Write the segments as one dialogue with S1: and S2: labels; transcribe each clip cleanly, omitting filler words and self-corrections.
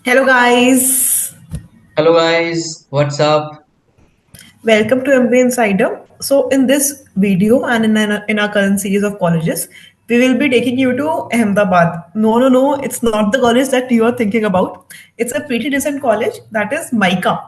S1: Hello, guys.
S2: Hello guys, what's up?
S1: Welcome to MBA Insider. So, in this video and in our current series of colleges, we will be taking you to Ahmedabad. No, it's not the college that you are thinking about. It's a pretty decent college that is MICA,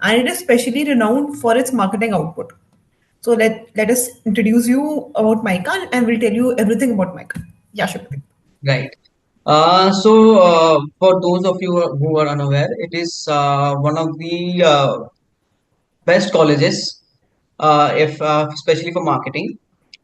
S1: and it is specially renowned for its marketing output. So, let us introduce you about MICA, and we'll tell you everything about MICA. Yeah, Shakti.
S2: Right. For those of you who are unaware, it is one of the best colleges, if especially for marketing,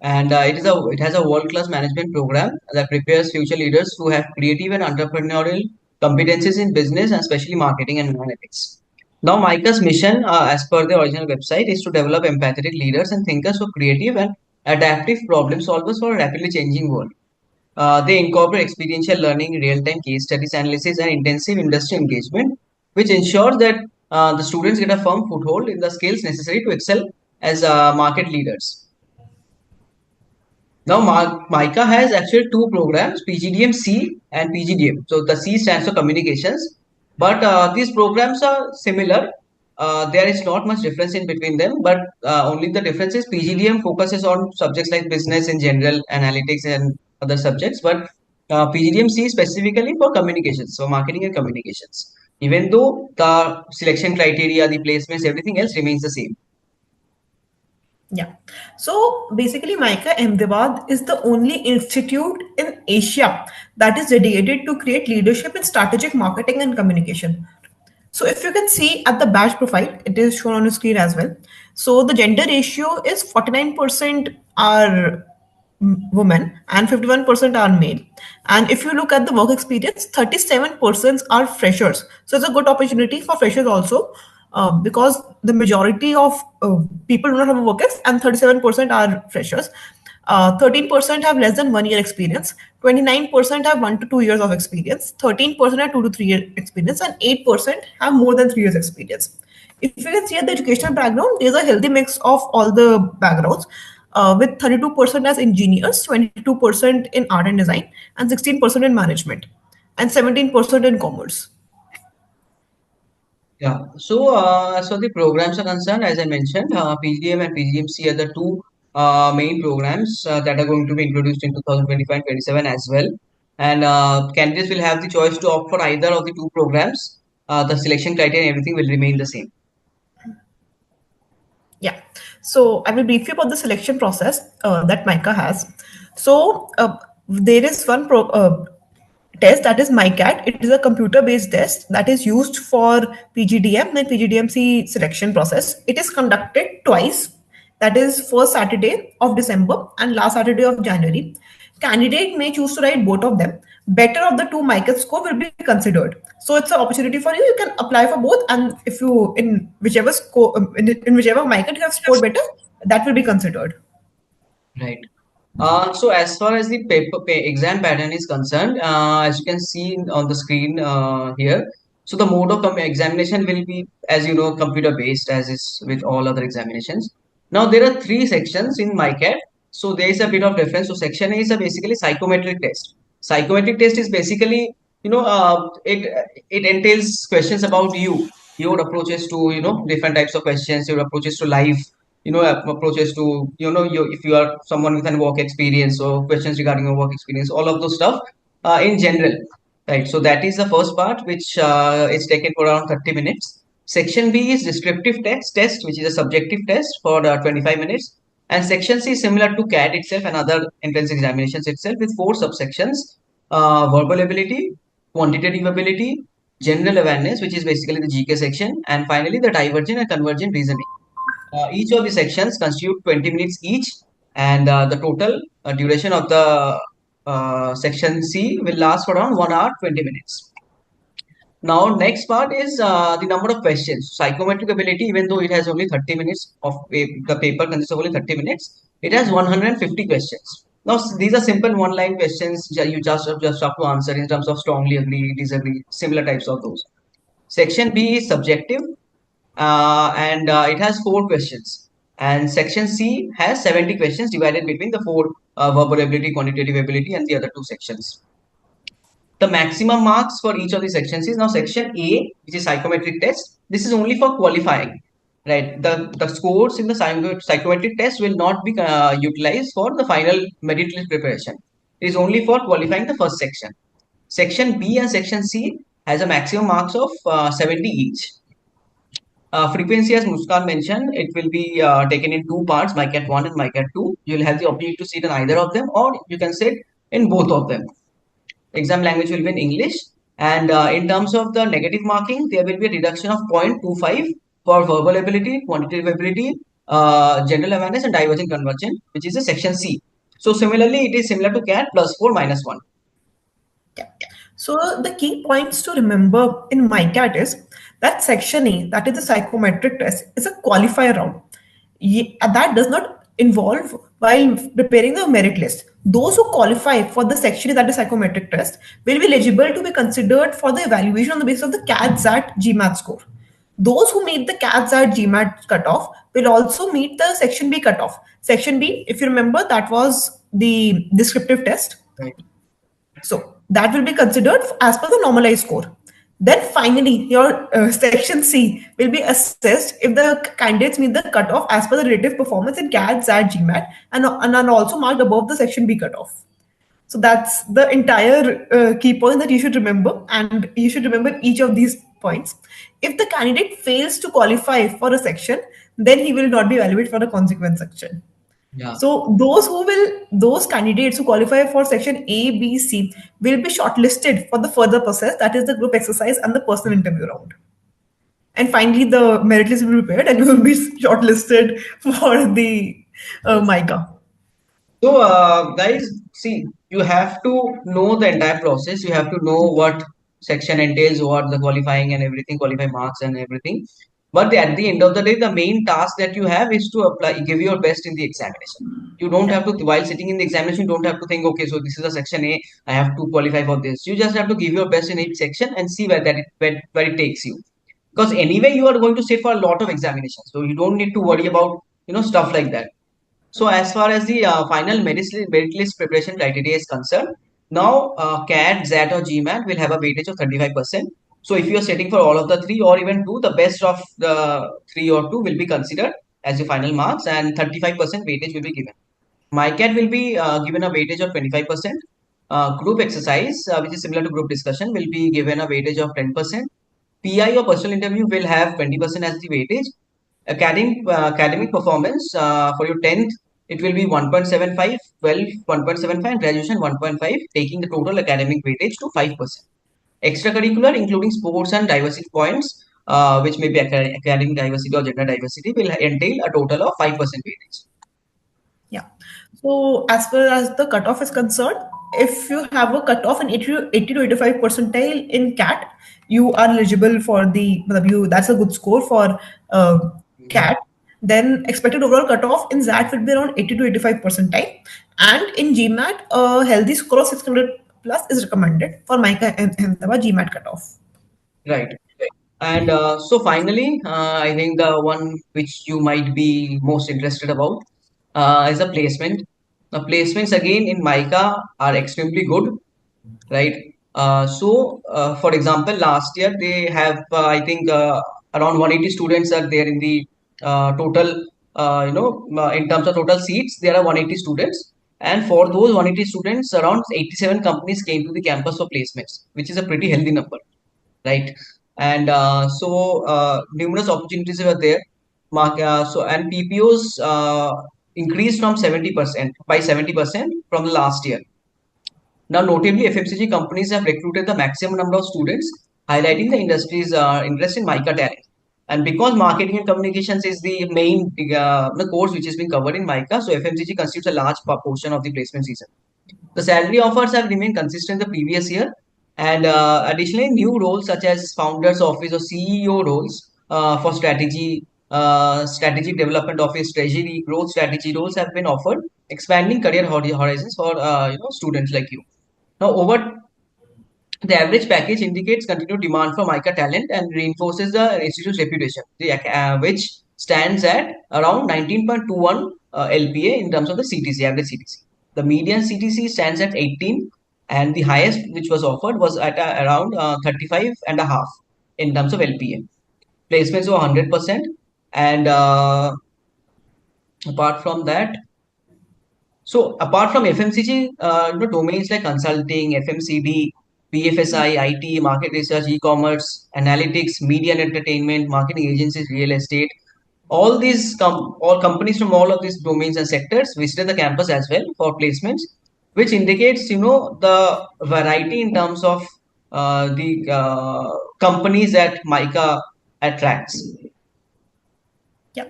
S2: and it has a world-class management program that prepares future leaders who have creative and entrepreneurial competencies in business and especially marketing and analytics. Now, MICA's mission, as per the original website, is to develop empathetic leaders and thinkers who are creative and adaptive problem solvers for a rapidly changing world. They incorporate experiential learning, real-time case studies analysis, and intensive industry engagement, which ensures that the students get a firm foothold in the skills necessary to excel as market leaders. Now, MICA has actually two programs, PGDM C and PGDM. So the C stands for communications, but these programs are similar. There is not much difference in between them, but only the difference is PGDM focuses on subjects like business in general, analytics, and other subjects, but PGDM C is specifically for communications, so marketing and communications. Even though the selection criteria, the placements, everything else remains the same.
S1: Yeah. So basically, MICA Ahmedabad is the only institute in Asia that is dedicated to create leadership in strategic marketing and communication. So if you can see at the badge profile, it is shown on the screen as well. So the gender ratio is 49% are women and 51% are male. And if you look at the work experience, 37% are freshers. So it's a good opportunity for freshers also, because the majority of people do not have a work ex and 37% are freshers. 13% have less than 1 year experience, 29% have 1 to 2 years of experience, 13% have 2 to 3 year experience, and 8% have more than 3 years experience. If you can see at the educational background, there's a healthy mix of all the backgrounds, with 32% as engineers, 22% in art and design, and 16% in management, and 17% in commerce.
S2: Yeah. So the programs are concerned, as I mentioned, PGDM and PGMC are the two main programs that are going to be introduced in 2025-27 as well. And candidates will have the choice to opt for either of the two programs. The selection criteria and everything will remain the same.
S1: Yeah. So I will brief you about the selection process that MICA has. So there is one test that is MICAT. It is a computer-based test that is used for PGDM and PGDMC selection process. It is conducted twice. That is first Saturday of December and last Saturday of January. Candidate may choose to write both of them. Better of the two MICAT score will be considered. So it's an opportunity for you. You can apply for both, and if you in whichever score in whichever MICAT you have scored better, that will be considered.
S2: Right. So as far as the exam pattern is concerned, as you can see on the screen here, so the mode of examination will be, as you know, computer based as is with all other examinations. Now there are three sections in MyCat, so there is a bit of difference. So section A is a basically psychometric test. Psychometric test is basically, it entails questions about you, your approaches to different types of questions, your approaches to life, approaches to if you are someone with an work experience or questions regarding your work experience, all of those stuff in general, right? So that is the first part, which is taken for around 30 minutes. Section B is descriptive test, which is a subjective test for 25 minutes. And section C is similar to CAT itself and other entrance examinations itself, with four subsections: verbal ability, quantitative ability, general awareness, which is basically the GK section, and finally the divergent and convergent reasoning. Each of the sections constitute 20 minutes each, and the total duration of the section C will last for around 1 hour 20 minutes. Now, next part is the number of questions. Psychometric ability, even though it has only 30 minutes of the paper consists of only 30 minutes, it has 150 questions. Now, these are simple one-line questions that you just have to answer in terms of strongly agree, disagree, similar types of those. Section B is subjective, and it has four questions. And section C has 70 questions divided between the four verbal ability, quantitative ability, and the other two sections. The maximum marks for each of the sections is now section A, which is psychometric test. This is only for qualifying, right? The scores in the psychometric test will not be utilized for the final merit list preparation. It is only for qualifying the first section. Section B and section C has a maximum marks of 70 each. Frequency, as Muskan mentioned, it will be taken in two parts, MICAT 1 and MICAT 2. You'll have the opportunity to sit in either of them, or you can sit in both of them. Exam language will be in English. And in terms of the negative marking, there will be a reduction of 0.25 for verbal ability, quantitative ability, general awareness, and divergent conversion, which is a section C. So similarly, it is similar to CAT plus 4 minus 1.
S1: Yeah. So the key points to remember in MICAT is that section A, that is the psychometric test, is a qualifier round. That does not involve while preparing the merit list. Those who qualify for the section A, that is psychometric test, will be eligible to be considered for the evaluation on the basis of the CAT-ZAT GMAT score. Those who meet the CAT-ZAT GMAT cutoff will also meet the section B cutoff. Section B, if you remember, that was the descriptive test.
S2: Right.
S1: So that will be considered as per the normalized score. Then finally, your section C will be assessed if the candidates meet the cutoff as per the relative performance in CAT, ZAT, GMAT, and are also marked above the section B cutoff. So that's the entire key point that you should remember, and you should remember each of these points. If the candidate fails to qualify for a section, then he will not be evaluated for the consequent section.
S2: Yeah.
S1: So those candidates who qualify for section A, B, C will be shortlisted for the further process, that is the group exercise and the personal interview round. And finally, the merit list will be prepared and you will be shortlisted for the MICA.
S2: So, guys, see, you have to know the entire process. You have to know what section entails, what the qualifying and everything, qualifying marks and everything. But at the end of the day, the main task that you have is to apply, give your best in the examination. You don't have to, while sitting in the examination, you don't have to think, okay, so this is a section A, I have to qualify for this. You just have to give your best in each section and see where it takes you. Because anyway, you are going to sit for a lot of examinations, so you don't need to worry about stuff like that. So as far as the final merit list preparation criteria is concerned, now CAT, ZAT or GMAT will have a weightage of 35%. So if you are setting for all of the three or even two, the best of the three or two will be considered as your final marks, and 35% weightage will be given. MICAT will be given a weightage of 25%. Group exercise, which is similar to group discussion, will be given a weightage of 10%. PI or personal interview will have 20% as the weightage. Academic performance for your 10th, it will be 1.75, 12 1.75, and graduation 1.5, taking the total academic weightage to 5%. Extracurricular, including sports and diversity points, which may be academic diversity or gender diversity, will entail a total of 5% weightage.
S1: Yeah. So as far as the cutoff is concerned, if you have a cutoff in 80 to 85 percentile in CAT, you are eligible for that's a good score for CAT. Then expected overall cutoff in ZAT will be around 80 to 85 percentile. And in GMAT, a healthy score of 600 plus is recommended for MICA and Ahmedabad GMAT cutoff.
S2: Right. And so finally, I think the one which you might be most interested about is the placement. The placements again in MICA are extremely good, right? For example, last year they have, I think, around 180 students are there in the total, in terms of total seats, there are 180 students. And for those 180 students, around 87 companies came to the campus for placements, which is a pretty healthy number, right? And numerous opportunities were there. And PPOs increased from 70% by 70% from the last year. Now, notably, FMCG companies have recruited the maximum number of students, highlighting the industry's interest in MICA talent. And because marketing and communications is the main the course which is being covered in MICA, so FMCG constitutes a large portion of the placement season. The salary offers have remained consistent the previous year, and additionally, new roles such as founders office or CEO roles for strategic development office, treasury, growth strategy roles have been offered, expanding career horizons for students like you. Now, over the average package indicates continued demand for MICA talent and reinforces the institute's reputation, which stands at around 19.21 LPA in terms of the CTC, average CTC. The median CTC stands at 18, and the highest which was offered was at around 35 and a half in terms of LPA. Placements were 100%, and apart from that, so apart from FMCG, domains like consulting, FMCD,
S1: Yeah.
S2: BFSI, IT, market research, e-commerce, analytics, media and entertainment, marketing agencies, real estate, all these all companies from all of these domains and sectors visited the campus as well for placements, which indicates the variety in terms of the companies that MICA attracts.
S1: Yeah.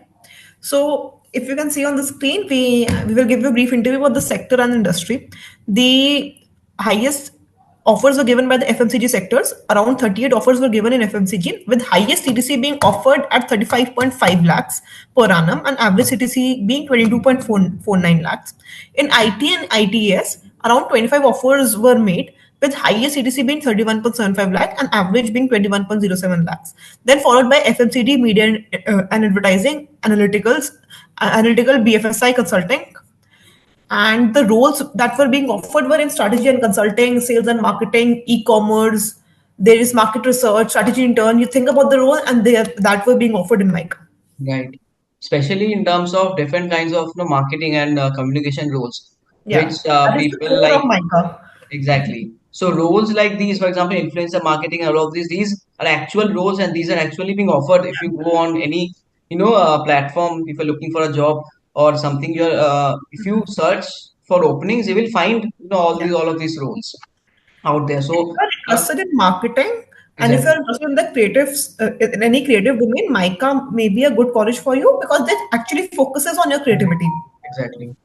S1: So if you can see on the screen, we will give you a brief interview about the sector and industry. The highest offers were given by the FMCG sectors. Around 38 offers were given in FMCG, with highest CTC being offered at 35.5 lakhs per annum and average CTC being 22.49 lakhs. In IT and ITS, around 25 offers were made, with highest CTC being 31.75 lakh and average being 21.07 lakhs. Then followed by FMCD, media and advertising, analytical BFSI consulting. And the roles that were being offered were in strategy and consulting, sales and marketing, e-commerce. There is market research, strategy intern. You think about the role, and that were being offered in MICA.
S2: Right. Especially in terms of different kinds of marketing and communication roles, which
S1: Yeah, that is the
S2: people
S1: core
S2: like.
S1: of MICA.
S2: Exactly. So roles like these, for example, influencer marketing, all of these are actual roles, and these are actually being offered. If you go on any, platform, if you're looking for a job or something, if you search for openings, you will find,
S1: Yeah.
S2: all of these roles out there.
S1: If
S2: So,
S1: you're interested in marketing and if you're
S2: exactly,
S1: interested in the creatives, in any creative domain, MICA may be a good college for you because it actually focuses on your creativity.
S2: exactly.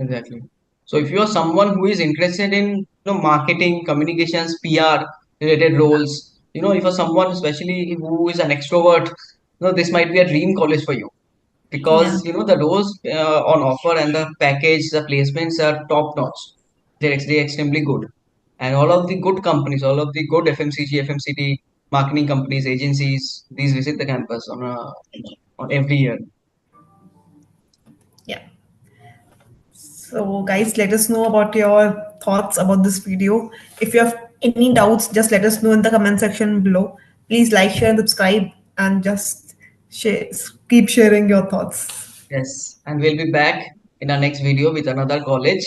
S2: Exactly. So if you are someone who is interested in marketing, communications, PR related roles, if you're someone especially who is an extrovert, this might be a dream college for you,
S1: Yeah.
S2: because the roles on offer and the package, the placements are top notch. They're extremely good, and all of the good companies, all of the good FMCG, FMCD marketing companies, agencies, these visit the campus on every year.
S1: Yeah. So, guys, let us know about your thoughts about this video. If you have any doubts, just let us know in the comment section below. Please like, share, and subscribe, and just share, keep sharing your thoughts.
S2: Yes, and we'll be back in our next video with another college,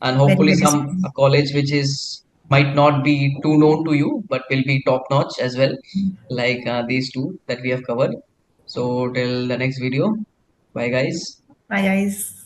S2: and
S1: Very,
S2: hopefully
S1: very
S2: some
S1: soon.
S2: a college which is might not be too known to you, but will be top notch as well, like these two that we have covered. So till the next video, bye guys.
S1: Bye, guys.